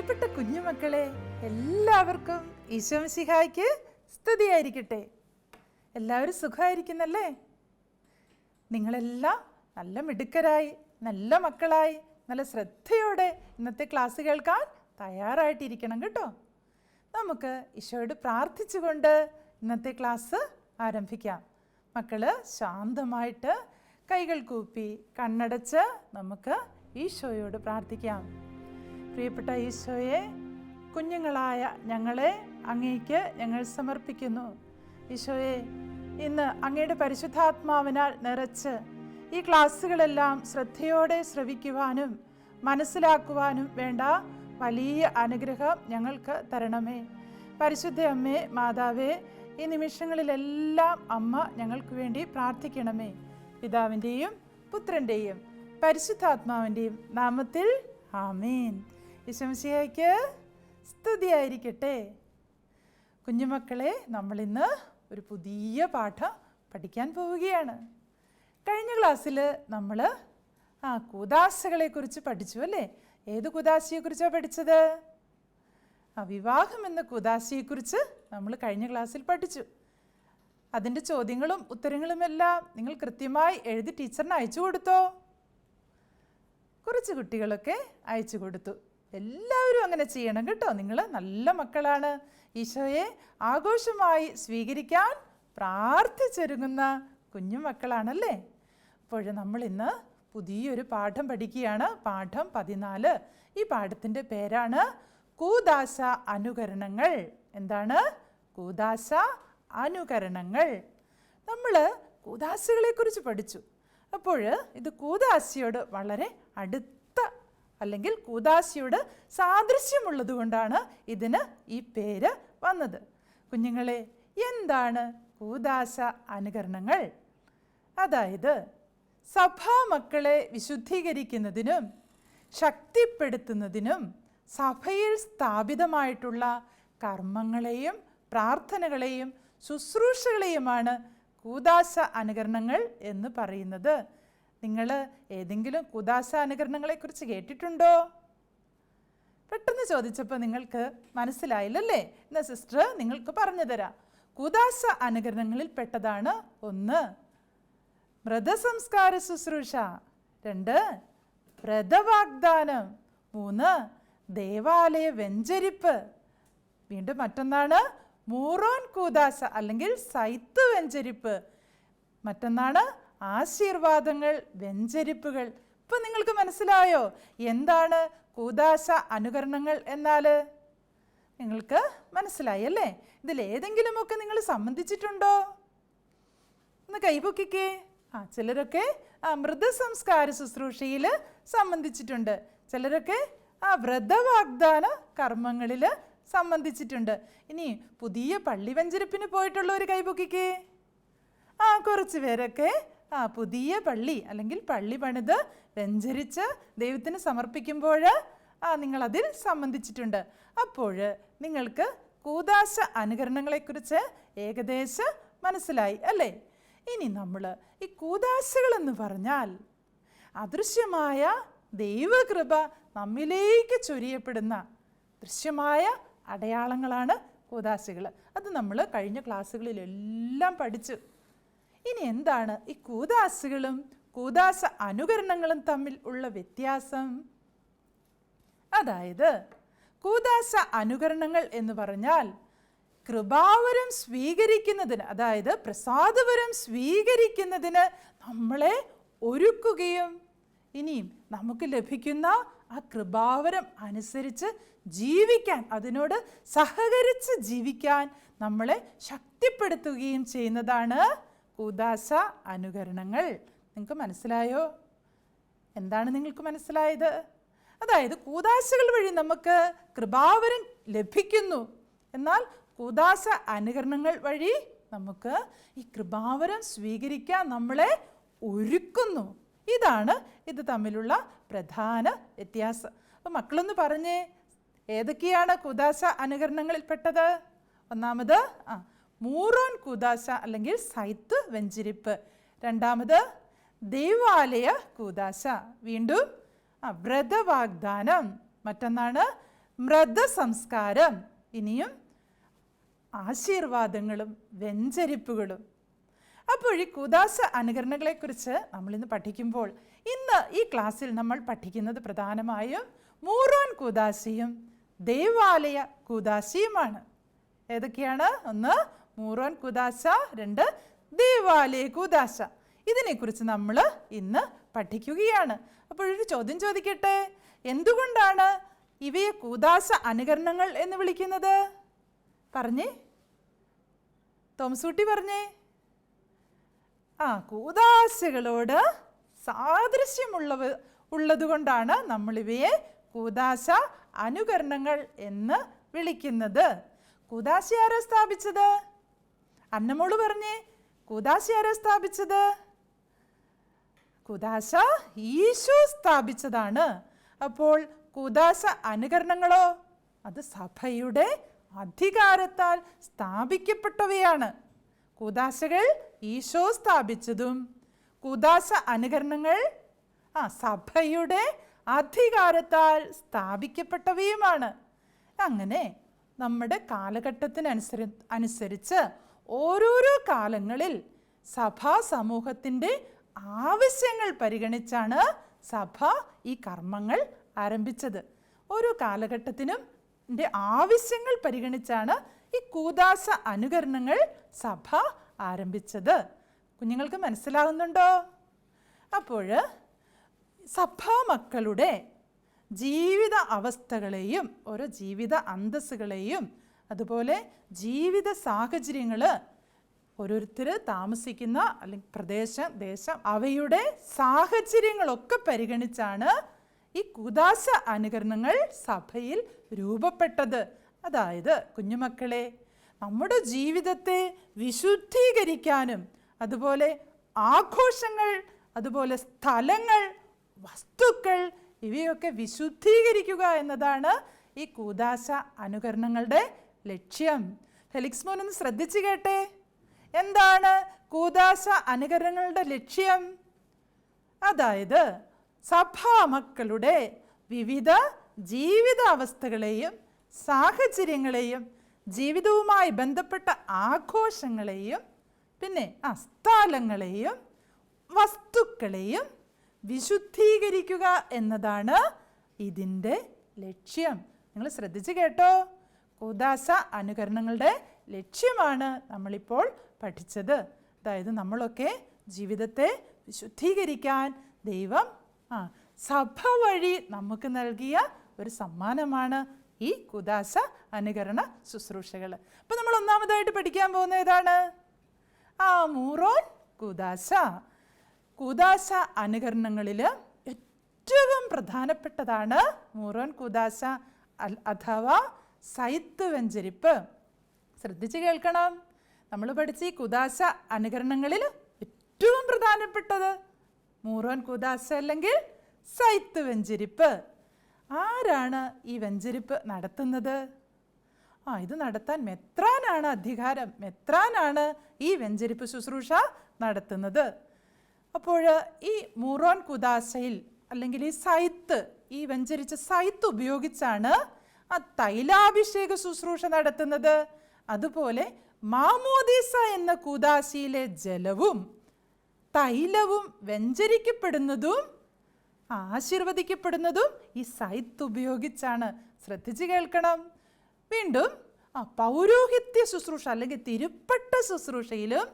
പ്രിയപ്പെട്ട കുഞ്ഞുമക്കളെ, എല്ലാവർക്കും ഈശോ മിശിഹായ്ക്ക് സ്തുതിയായിരിക്കട്ടെ. എല്ലാവരും സുഖമായിരിക്കുന്നല്ലേ? നിങ്ങളെല്ലാം നല്ല മിടുക്കരായി, നല്ല മക്കളായി, നല്ല ശ്രദ്ധയോടെ ഇന്നത്തെ ക്ലാസ് കേൾക്കാൻ തയ്യാറായിട്ടിരിക്കണം കേട്ടോ. നമുക്ക് ഈശോയോട് പ്രാർത്ഥിച്ചുകൊണ്ട് ഇന്നത്തെ ക്ലാസ് ആരംഭിക്കാം. മക്കള് ശാന്തമായിട്ട് കൈകൾ കൂപ്പി കണ്ണടച്ച് നമുക്ക് ഈശോയോട് പ്രാർത്ഥിക്കാം. പ്രിയപ്പെട്ട ഈശോയെ, കുഞ്ഞുങ്ങളായ ഞങ്ങളെ അങ്ങേക്ക് ഞങ്ങൾ സമർപ്പിക്കുന്നു. ഈശോയെ, ഇന്ന് അങ്ങയുടെ പരിശുദ്ധാത്മാവിനാൽ നിറച്ച് ഈ ക്ലാസ്സുകളെല്ലാം ശ്രദ്ധയോടെ ശ്രവിക്കുവാനും മനസ്സിലാക്കുവാനും വേണ്ട വലിയ അനുഗ്രഹം ഞങ്ങൾക്ക് തരണമേ. പരിശുദ്ധ അമ്മേ, മാതാവേ, ഈ നിമിഷങ്ങളിലെല്ലാം അമ്മ ഞങ്ങൾക്ക് വേണ്ടി പ്രാർത്ഥിക്കണമേ. പിതാവിൻ്റെയും പുത്രൻ്റെയും പരിശുദ്ധാത്മാവിൻ്റെയും നാമത്തിൽ ആമേൻ. ഈശോ മിശിഹായ്ക്ക് സ്തുതിയായിരിക്കട്ടെ. കുഞ്ഞുമക്കളെ, നമ്മളിന്ന് ഒരു പുതിയ പാഠം പഠിക്കാൻ പോവുകയാണ്. കഴിഞ്ഞ ക്ലാസ്സിൽ നമ്മൾ കൂദാശകളെക്കുറിച്ച് പഠിച്ചു അല്ലേ? ഏത് കൂദാശയെക്കുറിച്ചാണ് പഠിച്ചത്? വിവാഹം എന്ന കൂദാശയെക്കുറിച്ച് നമ്മൾ കഴിഞ്ഞ ക്ലാസ്സിൽ പഠിച്ചു. അതിൻ്റെ ചോദ്യങ്ങളും ഉത്തരങ്ങളുമെല്ലാം നിങ്ങൾ കൃത്യമായി എഴുതി ടീച്ചറിന് അയച്ചു കൊടുത്തോ? കുറച്ച് കുട്ടികളൊക്കെ അയച്ചു കൊടുത്തു. എല്ലാവരും അങ്ങനെ ചെയ്യണം കേട്ടോ. നിങ്ങൾ നല്ല മക്കളാണ്. ഈശോയെ ആഘോഷമായി സ്വീകരിക്കാൻ പ്രാർത്ഥിച്ചൊരുങ്ങുന്ന കുഞ്ഞു മക്കളാണല്ലേ? അപ്പോൾ നമ്മൾ ഇന്ന് പുതിയൊരു പാഠം പഠിക്കുകയാണ്. പാഠം 14. ഈ പാഠത്തിൻ്റെ പേരാണ് കൂദാശ അനുകരണങ്ങൾ. എന്താണ്? കൂദാശ അനുകരണങ്ങൾ. നമ്മൾ കൂദാശകളെക്കുറിച്ച് പഠിച്ചു. അപ്പോൾ ഇത് കൂദാശയോട് വളരെ അടുത്ത അല്ലെങ്കിൽ കൂദാശയോട് സാദൃശ്യമുള്ളത് കൊണ്ടാണ് ഇതിന് ഈ പേര് വന്നത്. കുഞ്ഞുങ്ങളെ, എന്താണ് കൂദാശ അനുകരണങ്ങൾ? അതായത് സഭാമക്കളെ വിശുദ്ധീകരിക്കുന്നതിനും ശക്തിപ്പെടുത്തുന്നതിനും സഭയിൽ സ്ഥാപിതമായിട്ടുള്ള കർമ്മങ്ങളെയും പ്രാർത്ഥനകളെയും ശുശ്രൂഷകളെയുമാണ് കൂദാശ അനുകരണങ്ങൾ എന്ന് പറയുന്നത്. നിങ്ങൾ ഏതെങ്കിലും കൂദാശ അനുകരണങ്ങളെക്കുറിച്ച് കേട്ടിട്ടുണ്ടോ? പെട്ടെന്ന് ചോദിച്ചപ്പോൾ നിങ്ങൾക്ക് മനസ്സിലായില്ലല്ലേ? എന്നാൽ സിസ്റ്റർ നിങ്ങൾക്ക് പറഞ്ഞു തരാം. കൂദാശ അനുകരണങ്ങളിൽ പെട്ടതാണ് 1. മൃതസംസ്കാര ശുശ്രൂഷ, 2. വ്രതവാഗ്ദാനം, 3. ദേവാലയ വെഞ്ചരിപ്പ്, വീണ്ടും മറ്റൊന്നാണ് മൂറോൻ കൂദാശ അല്ലെങ്കിൽ സൈത്ത് വെഞ്ചരിപ്പ്, മറ്റൊന്നാണ് ആശീർവാദങ്ങൾ വെഞ്ചരിപ്പുകൾ. ഇപ്പം നിങ്ങൾക്ക് മനസ്സിലായോ എന്താണ് കൂദാശ അനുകരണങ്ങൾ എന്നാൽ? നിങ്ങൾക്ക് മനസ്സിലായി അല്ലേ? ഇതിലേതെങ്കിലുമൊക്കെ നിങ്ങൾ സംബന്ധിച്ചിട്ടുണ്ടോ? ഒന്ന് കൈപൊക്കിക്കേ. ചിലരൊക്കെ മൃതസംസ്കാര ശുശ്രൂഷയിൽ സംബന്ധിച്ചിട്ടുണ്ട്. ചിലരൊക്കെ വ്രതവാഗ്ദാന കർമ്മങ്ങളിൽ സംബന്ധിച്ചിട്ടുണ്ട്. ഇനി പുതിയ പള്ളി വെഞ്ചരിപ്പിന് പോയിട്ടുള്ളവർ കൈപൊക്കിക്കേ. കുറച്ച് പേരൊക്കെ പുതിയ പള്ളി അല്ലെങ്കിൽ പള്ളി പണിത് വെഞ്ചരിച്ച് ദൈവത്തിന് സമർപ്പിക്കുമ്പോൾ നിങ്ങളതിൽ സംബന്ധിച്ചിട്ടുണ്ട്. അപ്പോൾ നിങ്ങൾക്ക് കൂദാശ അനുകരണങ്ങളെക്കുറിച്ച് ഏകദേശം മനസ്സിലായി അല്ലേ? ഇനി നമ്മൾ ഈ കൂദാശകളെന്ന് പറഞ്ഞാൽ അദൃശ്യമായ ദൈവകൃപ നമ്മിലേക്ക് ചൊരിയപ്പെടുന്ന ദൃശ്യമായ അടയാളങ്ങളാണ് കൂദാശകൾ. അത് നമ്മൾ കഴിഞ്ഞ ക്ലാസ്സുകളിലെല്ലാം പഠിച്ചു. ഇനി എന്താണ് ഈ കൂദാശകളും കൂദാശ അനുകരണങ്ങളും തമ്മിൽ ഉള്ള വ്യത്യാസം? അതായത് കൂദാശ അനുകരണങ്ങൾ എന്ന് പറഞ്ഞാൽ കൃപാവരം സ്വീകരിക്കുന്നതിന്, അതായത് പ്രസാദവരം സ്വീകരിക്കുന്നതിന് നമ്മളെ ഒരുക്കുകയും ഇനിയും നമുക്ക് ലഭിക്കുന്ന ആ കൃപാവരം അനുസരിച്ച് ജീവിക്കാൻ, അതിനോട് സഹകരിച്ച് ജീവിക്കാൻ നമ്മളെ ശക്തിപ്പെടുത്തുകയും ചെയ്യുന്നതാണ് കൂദാശ അനുകരണങ്ങൾ. നിങ്ങൾക്ക് മനസ്സിലായോ? എന്താണ് നിങ്ങൾക്ക് മനസ്സിലായത്? അതായത് കൂദാശകൾ വഴി നമുക്ക് കൃപാവരം ലഭിക്കുന്നു, എന്നാൽ കൂദാശ അനുകരണങ്ങൾ വഴി നമുക്ക് ഈ കൃപാവരം സ്വീകരിക്കാൻ നമ്മളെ ഒരുക്കുന്നു. ഇതാണ് ഇത് തമ്മിലുള്ള പ്രധാന വ്യത്യാസം. അപ്പോൾ മക്കളൊന്ന് പറഞ്ഞേ, ഏതൊക്കെയാണ് കൂദാശ അനുകരണങ്ങളിൽപ്പെട്ടത്? ഒന്നാമത് മൂറോൻ കൂദാശ അല്ലെങ്കിൽ സൈത്ത് വെഞ്ചരിപ്പ്, രണ്ടാമത് ദേവാലയ കൂദാശ, വീണ്ടും വ്രതവാഗ്ദാനം, മറ്റൊന്നാണ് മൃതസംസ്കാരം, ഇനിയും ആശീർവാദങ്ങളും വെഞ്ചരിപ്പുകളും. അപ്പോൾ ഈ കൂദാശ അനുകരണങ്ങളെക്കുറിച്ച് നമ്മളിന്ന് പഠിക്കുമ്പോൾ ഇന്ന് ഈ ക്ലാസ്സിൽ നമ്മൾ പഠിക്കുന്നത് പ്രധാനമായും മൂറോൻ കൂദാശയും ദേവാലയ കൂദാശയുമാണ്. ഏതൊക്കെയാണ്? ഒന്ന് മൂറോൻ കൂദാശ, രണ്ട് ദേവാലയ കൂദാശ. ഇതിനെക്കുറിച്ച് നമ്മൾ ഇന്ന് പഠിക്കുകയാണ്. അപ്പോഴൊരു ചോദ്യം ചോദിക്കട്ടെ, എന്തുകൊണ്ടാണ് ഇവയെ കൂദാശ അനുകരണങ്ങൾ എന്ന് വിളിക്കുന്നത്? പറഞ്ഞേ, തോമസൂട്ടി പറഞ്ഞേ. കൂദാശകളോട് ഉള്ളതുകൊണ്ടാണ് നമ്മളിവയെ കൂദാശ അനുകരണങ്ങൾ എന്ന് വിളിക്കുന്നത്. കൂദാശ ആരാ സ്ഥാപിച്ചത്? അന്നമോള് പറഞ്ഞേ, കൂദാശ ആരാ സ്ഥാപിച്ചത്? കൂദാശ ഈശോ സ്ഥാപിച്ചതാണ്. അപ്പോൾ കൂദാശ അനുകരണങ്ങളോ? അത് സഭയുടെ അധികാരത്താൽ സ്ഥാപിക്കപ്പെട്ടവയാണ്. കൂദാശകൾ ഈശോ സ്ഥാപിച്ചതും കൂദാശ അനുകരണങ്ങൾ സഭയുടെ അധികാരത്താൽ സ്ഥാപിക്കപ്പെട്ടവയുമാണ്. അങ്ങനെ നമ്മുടെ കാലഘട്ടത്തിനനുസരിച്ച് ഓരോരോ കാലങ്ങളിൽ സഭാ സമൂഹത്തിൻ്റെ ആവശ്യങ്ങൾ പരിഗണിച്ചാണ് സഭ ഈ കർമ്മങ്ങൾ ആരംഭിച്ചത്. ഓരോ കാലഘട്ടത്തിനും ആവശ്യങ്ങൾ പരിഗണിച്ചാണ് ഈ കൂദാശ അനുകരണങ്ങൾ സഭ ആരംഭിച്ചത്. കുഞ്ഞുങ്ങൾക്ക് മനസ്സിലാകുന്നുണ്ടോ? അപ്പോൾ സഭാമക്കളുടെ ജീവിത അവസ്ഥകളെയും ഓരോ ജീവിത അന്തസ്സുകളെയും അതുപോലെ ജീവിത സാഹചര്യങ്ങൾ, ഓരോരുത്തർ താമസിക്കുന്ന അല്ലെങ്കിൽ പ്രദേശം, ദേശം, അവയുടെ സാഹചര്യങ്ങളൊക്കെ പരിഗണിച്ചാണ് ഈ കൂദാശ അനുകരണങ്ങൾ സഭയിൽ രൂപപ്പെട്ടത്. അതായത് കുഞ്ഞുമക്കളെ, നമ്മുടെ ജീവിതത്തെ വിശുദ്ധീകരിക്കാനും അതുപോലെ ആഘോഷങ്ങൾ, അതുപോലെ സ്ഥലങ്ങൾ, വസ്തുക്കൾ ഇവയൊക്കെ വിശുദ്ധീകരിക്കുക എന്നതാണ് ഈ കൂദാശ അനുകരണങ്ങളുടെ ലക്ഷ്യം. ഫെലിക്സ് മോൻ ഒന്ന് ശ്രദ്ധിച്ചു കേട്ടെ, എന്താണ് കൂദാശ അനുകരണങ്ങളുടെ ലക്ഷ്യം? അതായത് സഭാമക്കളുടെ വിവിധ ജീവിതാവസ്ഥകളെയും സാഹചര്യങ്ങളെയും ജീവിതവുമായി ബന്ധപ്പെട്ട ആഘോഷങ്ങളെയും പിന്നെ സ്ഥലങ്ങളെയും വസ്തുക്കളെയും വിശുദ്ധീകരിക്കുക എന്നതാണ് ഇതിൻ്റെ ലക്ഷ്യം. നിങ്ങൾ ശ്രദ്ധിച്ച് കേട്ടോ, കൂദാശ അനുകരണങ്ങളുടെ ലക്ഷ്യമാണ് നമ്മളിപ്പോൾ പഠിച്ചത്. അതായത് നമ്മളൊക്കെ ജീവിതത്തെ വിശുദ്ധീകരിക്കാൻ ദൈവം സഭ വഴി നമുക്ക് നൽകിയ ഒരു സമ്മാനമാണ് ഈ കൂദാശ അനുകരണ ശുശ്രൂഷകൾ. അപ്പം നമ്മൾ ഒന്നാമതായിട്ട് പഠിക്കാൻ പോകുന്ന ഏതാണ്? മൂറോൻ കൂദാശ. കൂദാശ അനുകരണങ്ങളിൽ ഏറ്റവും പ്രധാനപ്പെട്ടതാണ് മൂറോൻ കൂദാശ അഥവാ സൈത്ത് വെഞ്ചരിപ്പ്. ശ്രദ്ധിച്ച് കേൾക്കണം. നമ്മൾ പഠിച്ച ഈ കൂദാശ അനുകരണങ്ങളിൽ ഏറ്റവും പ്രധാനപ്പെട്ടത് മൂറോൻ കൂദാശ അല്ലെങ്കിൽ സൈത്ത് വെഞ്ചരിപ്പ്. ആരാണ് ഈ വെഞ്ചരിപ്പ് നടത്തുന്നത്? ഇത് നടത്താൻ മെത്രാനാണ് അധികാരം. മെത്രാനാണ് ഈ വെഞ്ചരിപ്പ് ശുശ്രൂഷ നടത്തുന്നത്. അപ്പോൾ ഈ മൂറോൻ കൂദാശയിൽ അല്ലെങ്കിൽ ഈ സൈത്ത്, ഈ വെഞ്ചരിച്ച സൈത്ത് ഉപയോഗിച്ചാണ് തൈലാഭിഷേക ശുശ്രൂഷ നടത്തുന്നത്. അതുപോലെ മാമോദീസ എന്ന കൂദാശയിലെ ജലവും തൈലവും വെഞ്ചരിക്കപ്പെടുന്നതും ആശീർവദിക്കപ്പെടുന്നതും ഈ സൈത്ത് ഉപയോഗിച്ചാണ്. ശ്രദ്ധിച്ച് കേൾക്കണം. വീണ്ടും പൗരോഹിത്യ ശുശ്രൂഷ അല്ലെങ്കിൽ തിരുപ്പട്ട ശുശ്രൂഷയിലും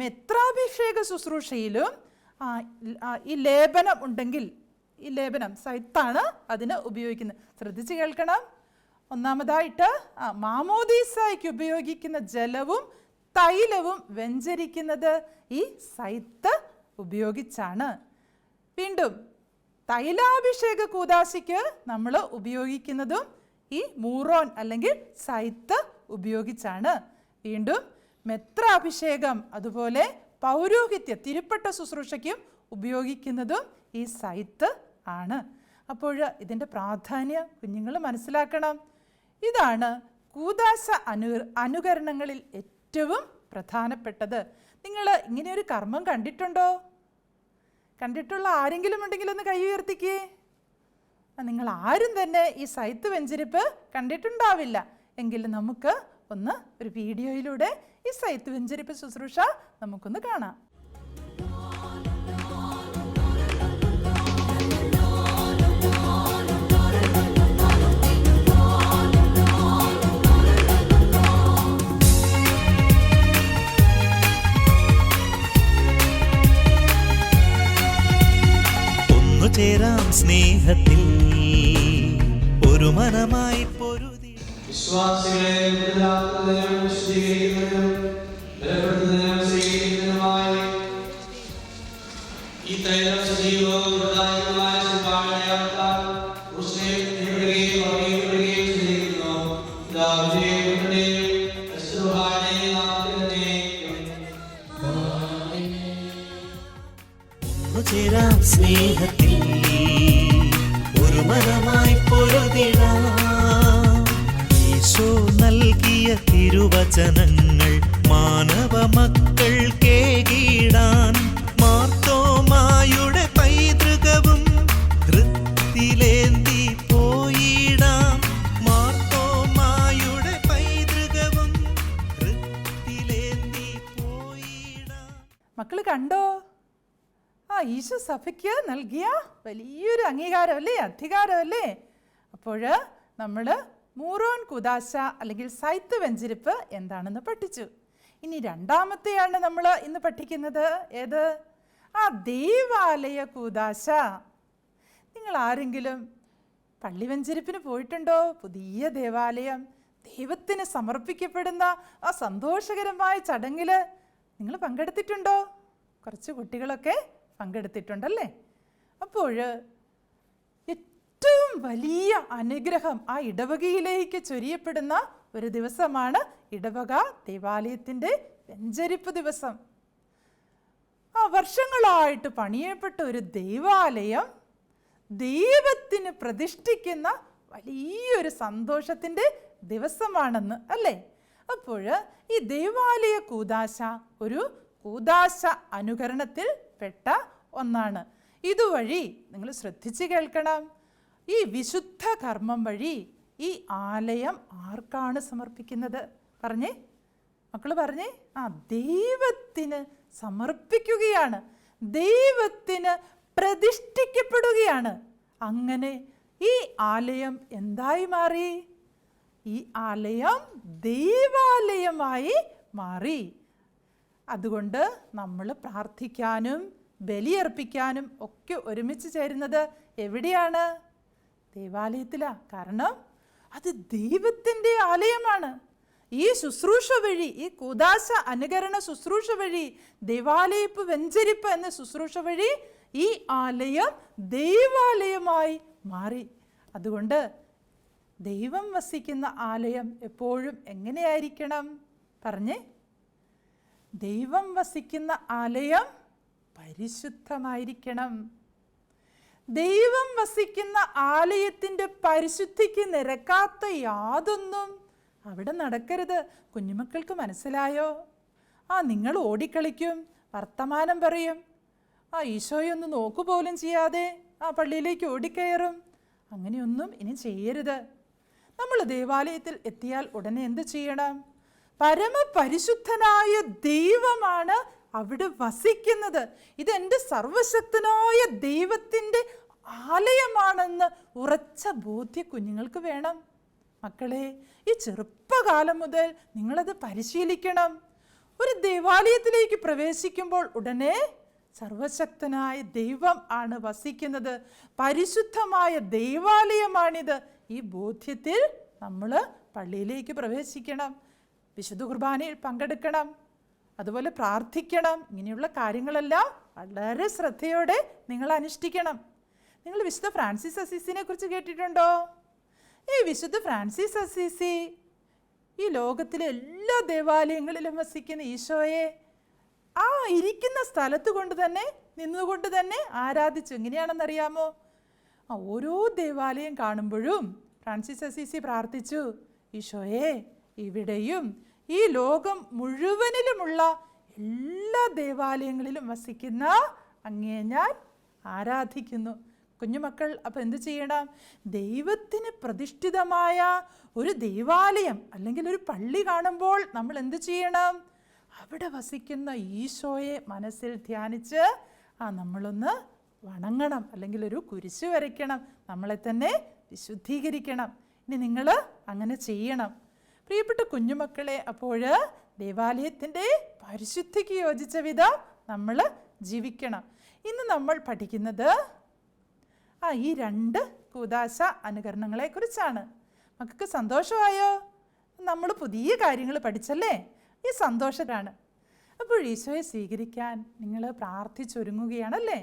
മെത്രാഭിഷേക ശുശ്രൂഷയിലും ഈ ലേപനം ഉണ്ടെങ്കിൽ ഈ ലേപനം സൈത്താണ് അതിന് ഉപയോഗിക്കുന്നത്. ശ്രദ്ധിച്ച് കേൾക്കണം. ഒന്നാമതായിട്ട് മാമോദീസായ്ക്ക് ഉപയോഗിക്കുന്ന ജലവും തൈലവും വെഞ്ചരിക്കുന്നത് ഈ സൈത്ത് ഉപയോഗിച്ചാണ്. വീണ്ടും തൈലാഭിഷേക കൂദാശയ്ക്ക് നമ്മൾ ഉപയോഗിക്കുന്നതും ഈ മൂറോൻ അല്ലെങ്കിൽ സൈത്ത് ഉപയോഗിച്ചാണ്. വീണ്ടും മെത്രാഭിഷേകം അതുപോലെ പൗരോഹിത്യ തിരുപ്പട്ട ശുശ്രൂഷയ്ക്കും ഉപയോഗിക്കുന്നതും ഈ സൈത്ത് ആണ്. അപ്പോൾ ഇതിൻ്റെ പ്രാധാന്യം കുഞ്ഞുങ്ങൾ മനസ്സിലാക്കണം. ഇതാണ് കൂദാശ അനുകരണങ്ങളിൽ ഏറ്റവും പ്രധാനപ്പെട്ടത്. നിങ്ങൾ ഇങ്ങനെയൊരു കർമ്മം കണ്ടിട്ടുണ്ടോ? കണ്ടിട്ടുള്ള ആരെങ്കിലും ഉണ്ടെങ്കിൽ ഒന്ന് കൈ ഉയർത്തിക്കേ. നിങ്ങൾ ആരും തന്നെ ഈ സൈത്ത് വെഞ്ചരിപ്പ് കണ്ടിട്ടുണ്ടാവില്ല. എങ്കിലും നമുക്ക് ഒരു വീഡിയോയിലൂടെ ഈ സൈത്ത് വെഞ്ചരിപ്പ് ശുശ്രൂഷ നമുക്കൊന്ന് കാണാം. ചേരാം സ്നേഹത്തിൽ ഒരു മനമായി പൊരുതി. വിശ്വാസികളെ ഈ തൈലം സജീവവും പ്രധാനമായ സംഭാവനയാൽ ചേരാം സ്നേഹത്തിൽ ഒരു മനമായി പൊരുതിടാം. ഈശോ നൽകിയ തിരുവചനങ്ങൾ മാനവ മക്കൾ കേകിടാൻ മാർത്തോമായുടെ പൈതൃകവും ഹൃത്തിലേന്തി പോയിടാം. മാർത്തോമായുടെ പൈതൃകവും ഹൃത്തിലേന്തി പോയിടാം. മക്കൾ കണ്ടോ? ഈശോ സഭയ്ക്ക് നൽകിയ വലിയൊരു അംഗീകാരമല്ലേ, അധികാരമല്ലേ? അപ്പോൾ നമ്മൾ മൂറോൻ കൂദാശ അല്ലെങ്കിൽ സൈത്ത് വെഞ്ചരിപ്പ് എന്താണെന്ന് പഠിച്ചു. ഇനി രണ്ടാമത്തെയാണ് നമ്മൾ ഇന്ന് പഠിക്കുന്നത്. ഏത്? ദേവാലയ കൂദാശ. നിങ്ങൾ ആരെങ്കിലും പള്ളി വെഞ്ചരിപ്പിന് പോയിട്ടുണ്ടോ? പുതിയ ദേവാലയം ദൈവത്തിന് സമർപ്പിക്കപ്പെടുന്ന ആ സന്തോഷകരമായ ചടങ്ങിൽ നിങ്ങൾ പങ്കെടുത്തിട്ടുണ്ടോ? കുറച്ച് കുട്ടികളൊക്കെ പങ്കെടുത്തിട്ടുണ്ടല്ലേ? അപ്പോൾ ഏറ്റവും വലിയ അനുഗ്രഹം ആ ഇടവകയിലേക്ക് ചൊരിയപ്പെടുന്ന ഒരു ദിവസമാണ് ഇടവക ദേവാലയത്തിൻ്റെ വെഞ്ചരിപ്പ് ദിവസം. വർഷങ്ങളായിട്ട് പണിയപ്പെട്ട ഒരു ദേവാലയം ദൈവത്തിന് പ്രതിഷ്ഠിക്കുന്ന വലിയൊരു സന്തോഷത്തിൻ്റെ ദിവസമാണെന്ന് അല്ലേ? അപ്പോൾ ഈ ദേവാലയ കൂദാശ ഒരു കൂദാശ അനുകരണത്തിൽ പെട്ട ഒന്നാണ്. ഇതുവഴി നിങ്ങൾ ശ്രദ്ധിച്ച് കേൾക്കണം. ഈ വിശുദ്ധ കർമ്മം വഴി ഈ ആലയം ആർക്കാണ് സമർപ്പിക്കുന്നത്? പറഞ്ഞേ മക്കൾ, പറഞ്ഞേ. ദൈവത്തിന് സമർപ്പിക്കുകയാണ്, ദൈവത്തിന് പ്രതിഷ്ഠിക്കപ്പെടുകയാണ്. അങ്ങനെ ഈ ആലയം എന്തായി മാറി? ഈ ആലയം ദൈവാലയമായി മാറി. അതുകൊണ്ട് നമ്മൾ പ്രാർത്ഥിക്കാനും ബലിയർപ്പിക്കാനും ഒക്കെ ഒരുമിച്ച് ചേരുന്നത് എവിടെയാണ്? ദേവാലയത്തിലാണ്. കാരണം അത് ദൈവത്തിൻ്റെ ആലയമാണ്. ഈ ശുശ്രൂഷ വഴി, ഈ കൂദാശ അനുകരണ ശുശ്രൂഷ വഴി, ദേവാലയപ്പ് വെഞ്ചരിപ്പ് എന്ന ശുശ്രൂഷ വഴി ഈ ആലയം ദൈവാലയമായി മാറി. അതുകൊണ്ട് ദൈവം വസിക്കുന്ന ആലയം എപ്പോഴും എങ്ങനെയായിരിക്കണം? പറഞ്ഞേ. ദൈവം വസിക്കുന്ന ആലയം പരിശുദ്ധമായിരിക്കണം. ദൈവം വസിക്കുന്ന ആലയത്തിൻ്റെ പരിശുദ്ധിക്ക് നിരക്കാത്ത യാതൊന്നും അവിടെ നടക്കരുത്. കുഞ്ഞുമക്കൾക്ക് മനസ്സിലായോ? നിങ്ങൾ ഓടിക്കളിക്കും, വർത്തമാനം പറയും, ഈശോയൊന്ന് നോക്കുപോലും ചെയ്യാതെ പള്ളിയിലേക്ക് ഓടിക്കയറും. അങ്ങനെയൊന്നും ഇനി ചെയ്യരുത്. നമ്മൾ ദേവാലയത്തിൽ എത്തിയാൽ ഉടനെ എന്ത് ചെയ്യണം? പരമപരിശുദ്ധനായ ദൈവമാണ് അവിടെ വസിക്കുന്നത്. ഇതെൻ്റെ സർവശക്തനായ ദൈവത്തിൻ്റെ ആലയമാണെന്ന് ഉറച്ച ബോധ്യം കുഞ്ഞുങ്ങൾക്ക് വേണം. മക്കളെ, ഈ ചെറുപ്പകാലം മുതൽ നിങ്ങളത് പരിശീലിക്കണം. ഒരു ദേവാലയത്തിലേക്ക് പ്രവേശിക്കുമ്പോൾ ഉടനെ സർവശക്തനായ ദൈവം ആണ് വസിക്കുന്നത്, പരിശുദ്ധമായ ദൈവാലയമാണിത്. ഈ ബോധ്യത്തിൽ നമ്മൾ പള്ളിയിലേക്ക് പ്രവേശിക്കണം, വിശുദ്ധ കുർബാനയിൽ പങ്കെടുക്കണം, അതുപോലെ പ്രാർത്ഥിക്കണം. ഇങ്ങനെയുള്ള കാര്യങ്ങളെല്ലാം വളരെ ശ്രദ്ധയോടെ നിങ്ങൾ അനുഷ്ഠിക്കണം. നിങ്ങൾ വിശുദ്ധ ഫ്രാൻസിസ് അസീസിനെ കുറിച്ച് കേട്ടിട്ടുണ്ടോ? ഈ വിശുദ്ധ ഫ്രാൻസിസ് അസീസി ഈ ലോകത്തിലെ എല്ലാ ദേവാലയങ്ങളിലും വസിക്കുന്ന ഈശോയെ ഇരിക്കുന്ന സ്ഥലത്ത് നിന്നുകൊണ്ട് തന്നെ ആരാധിച്ചു. എങ്ങനെയാണെന്നറിയാമോ? ഓരോ ദേവാലയം കാണുമ്പോഴും ഫ്രാൻസിസ് അസീസി പ്രാർത്ഥിച്ചു, ഈശോയെ ഇവിടെയും ഈ ലോകം മുഴുവനിലുമുള്ള എല്ലാ ദേവാലയങ്ങളിലും വസിക്കുന്ന അങ്ങയെ ഞാൻ ആരാധിക്കുന്നു. കുഞ്ഞുമക്കൾ അപ്പോൾ എന്ത് ചെയ്യണം? ദൈവത്തിന് പ്രതിഷ്ഠിതമായ ഒരു ദൈവാലയം അല്ലെങ്കിൽ ഒരു പള്ളി കാണുമ്പോൾ നമ്മൾ എന്ത് ചെയ്യണം? അവിടെ വസിക്കുന്ന ഈശോയെ മനസ്സിൽ ധ്യാനിച്ച് നമ്മളൊന്ന് വണങ്ങണം, അല്ലെങ്കിൽ ഒരു കുരിശ് വരയ്ക്കണം, നമ്മളെ തന്നെ വിശുദ്ധീകരിക്കണം. ഇനി നിങ്ങൾ അങ്ങനെ ചെയ്യണം. പ്രിയപ്പെട്ട കുഞ്ഞുമക്കളെ, അപ്പോൾ ദേവാലയത്തിൻ്റെ പരിശുദ്ധിക്ക് യോജിച്ച വിധം നമ്മൾ ജീവിക്കണം. ഇന്ന് നമ്മൾ പഠിക്കുന്നത് ഈ 2 കൂദാശ അനുകരണങ്ങളെക്കുറിച്ചാണ്. മക്കൾക്ക് സന്തോഷമായോ? നമ്മൾ പുതിയ കാര്യങ്ങൾ പഠിച്ചല്ലേ? ഈ സന്തോഷമാണ്. അപ്പോൾ ഈശോയെ സ്വീകരിക്കാൻ നിങ്ങൾ പ്രാർത്ഥിച്ചൊരുങ്ങുകയാണല്ലേ?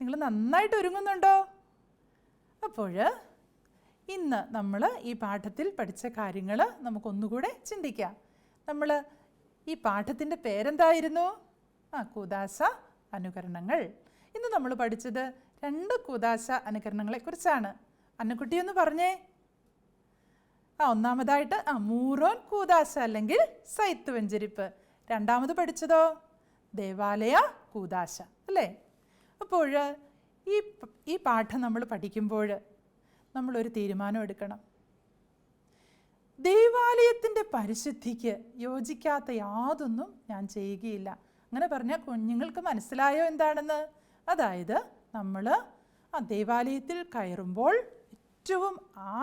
നിങ്ങൾ നന്നായിട്ട് ഒരുങ്ങുന്നുണ്ടോ? അപ്പോൾ ഇന്ന് നമ്മൾ ഈ പാഠത്തിൽ പഠിച്ച കാര്യങ്ങൾ നമുക്കൊന്നുകൂടെ ചിന്തിക്കാം. നമ്മൾ ഈ പാഠത്തിൻ്റെ പേരെന്തായിരുന്നു? കൂദാശ അനുകരണങ്ങൾ. ഇന്ന് നമ്മൾ പഠിച്ചത് 2 കൂദാശ അനുകരണങ്ങളെക്കുറിച്ചാണ്. അന്നക്കുട്ടി ഒന്ന് പറഞ്ഞേ. ഒന്നാമതായിട്ട് മൂറോൻ കൂദാശ അല്ലെങ്കിൽ സൈത്ത് വെഞ്ചരിപ്പ്. രണ്ടാമത് പഠിച്ചതോ ദേവാലയ കൂദാശ അല്ലേ? അപ്പോൾ ഈ പാഠം നമ്മൾ പഠിക്കുമ്പോൾ നമ്മളൊരു തീരുമാനം എടുക്കണം. ദൈവാലയത്തിൻ്റെ പരിശുദ്ധിക്ക് യോജിക്കാത്ത യാതൊന്നും ഞാൻ ചെയ്യുകയില്ല. അങ്ങനെ പറഞ്ഞാൽ കുഞ്ഞുങ്ങൾക്ക് മനസ്സിലായോ എന്താണെന്ന്? അതായത് നമ്മൾ ദേവാലയത്തിൽ കയറുമ്പോൾ ഏറ്റവും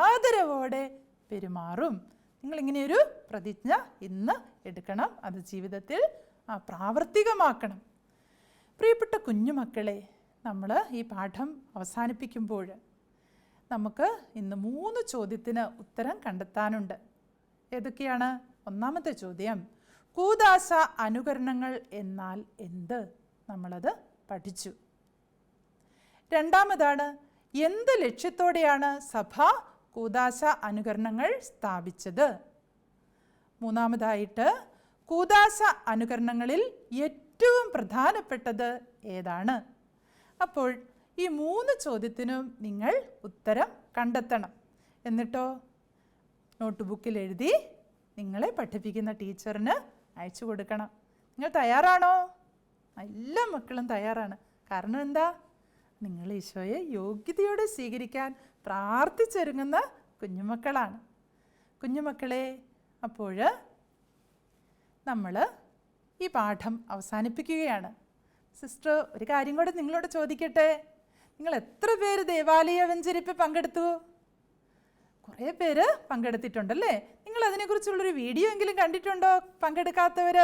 ആദരവോടെ പെരുമാറും. നിങ്ങളിങ്ങനെയൊരു പ്രതിജ്ഞ ഇന്ന് എടുക്കണം. അത് ജീവിതത്തിൽ പ്രാവർത്തികമാക്കണം. പ്രിയപ്പെട്ട കുഞ്ഞുമക്കളെ, നമ്മൾ ഈ പാഠം അവസാനിപ്പിക്കുമ്പോൾ നമുക്ക് ഇന്ന് 3 ചോദ്യത്തിന് ഉത്തരം കണ്ടെത്താനുണ്ട്. ഏതൊക്കെയാണ്? ഒന്നാമത്തെ ചോദ്യം, കൂദാശ അനുകരണങ്ങൾ എന്നാൽ എന്ത്? നമ്മളത് പഠിച്ചു. രണ്ടാമതാണ്, എന്ത് ലക്ഷ്യത്തോടെയാണ് സഭ കൂദാശ അനുകരണങ്ങൾ സ്ഥാപിച്ചത്? മൂന്നാമതായിട്ട്, കൂദാശ അനുകരണങ്ങളിൽ ഏറ്റവും പ്രധാനപ്പെട്ടത് ഏതാണ്? അപ്പോൾ ഈ 3 ചോദ്യത്തിനും നിങ്ങൾ ഉത്തരം കണ്ടെത്തണം. എന്നിട്ടോ നോട്ട് ബുക്കിൽ എഴുതി നിങ്ങളെ പഠിപ്പിക്കുന്ന ടീച്ചറിന് അയച്ചു കൊടുക്കണം. നിങ്ങൾ തയ്യാറാണോ? എല്ലാ മക്കളും തയ്യാറാണ്. കാരണം എന്താ? നിങ്ങൾ ഈശോയെ യോഗ്യതയോടെ സ്വീകരിക്കാൻ പ്രാർത്ഥിച്ചൊരുങ്ങുന്ന കുഞ്ഞുമക്കളാണ്. കുഞ്ഞുമക്കളെ, അപ്പോൾ നമ്മൾ ഈ പാഠം അവസാനിപ്പിക്കുകയാണ്. സിസ്റ്റർ ഒരു കാര്യം കൂടെ നിങ്ങളോട് ചോദിക്കട്ടെ. നിങ്ങൾ എത്ര പേര് ദേവാലയ വെഞ്ചരിപ്പ് പങ്കെടുത്തു? കുറേ പേര് പങ്കെടുത്തിട്ടുണ്ടല്ലേ? നിങ്ങൾ അതിനെക്കുറിച്ചുള്ളൊരു വീഡിയോ എങ്കിലും കണ്ടിട്ടുണ്ടോ പങ്കെടുക്കാത്തവർ?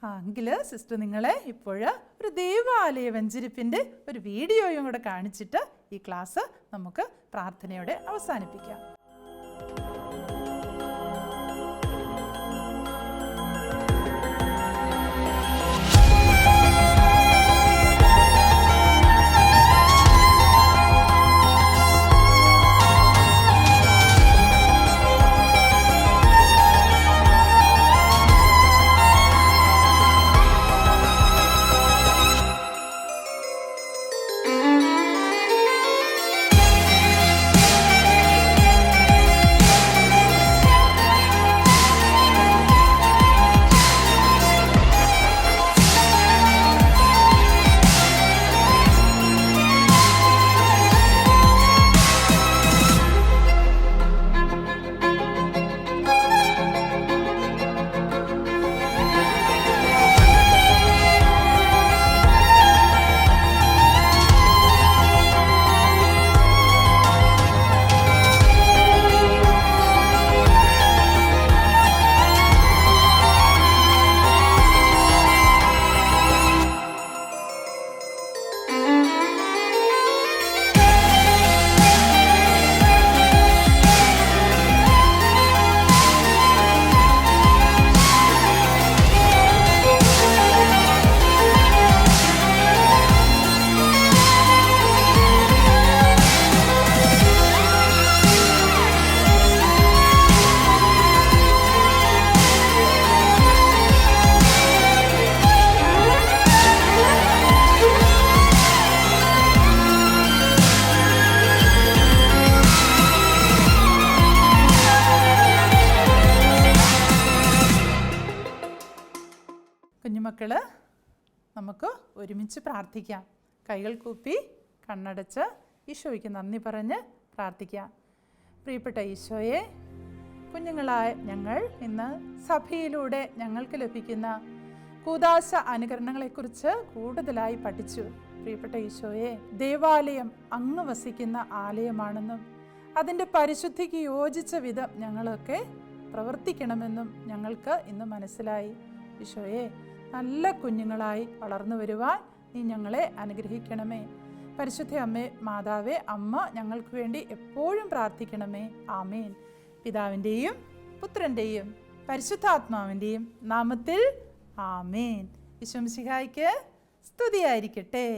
എങ്കിൽ സിസ്റ്റർ നിങ്ങളെ ഇപ്പോൾ ഒരു ദേവാലയ വെഞ്ചരിപ്പിൻ്റെ ഒരു വീഡിയോയും കൂടെ കാണിച്ചിട്ട് ഈ ക്ലാസ് നമുക്ക് പ്രാർത്ഥനയോടെ അവസാനിപ്പിക്കാം. കുഞ്ഞുമക്കൾ, നമുക്ക് ഒരുമിച്ച് പ്രാർത്ഥിക്കാം. കൈകൾ കൂപ്പി കണ്ണടച്ച് ഈശോയ്ക്ക് നന്ദി പറഞ്ഞ് പ്രാർത്ഥിക്കാം. പ്രിയപ്പെട്ട ഈശോയെ, കുഞ്ഞുങ്ങളായ ഞങ്ങൾ ഇന്ന് സഭയിലൂടെ ഞങ്ങൾക്ക് ലഭിക്കുന്ന കൂദാശ അനുകരണങ്ങളെക്കുറിച്ച് കൂടുതലായി പഠിച്ചു. പ്രിയപ്പെട്ട ഈശോയെ, ദേവാലയം അങ്ങ് വസിക്കുന്ന ആലയമാണെന്നും അതിൻ്റെ പരിശുദ്ധിക്ക് യോജിച്ച വിധം ഞങ്ങളൊക്കെ പ്രവർത്തിക്കണമെന്നും ഞങ്ങൾക്ക് ഇന്ന് മനസ്സിലായി. ഈശോയെ, നല്ല കുഞ്ഞുങ്ങളായി വളർന്നു വരുവാൻ നീ ഞങ്ങളെ അനുഗ്രഹിക്കണമേ. പരിശുദ്ധ അമ്മേ, മാതാവേ, അമ്മ ഞങ്ങൾക്ക് വേണ്ടി എപ്പോഴും പ്രാർത്ഥിക്കണമേ. ആമേൻ. പിതാവിൻ്റെയും പുത്രൻ്റെയും പരിശുദ്ധാത്മാവിൻ്റെയും നാമത്തിൽ ആമേൻ. ഈശോ മിശിഹായ്ക്ക് സ്തുതിയായിരിക്കട്ടെ.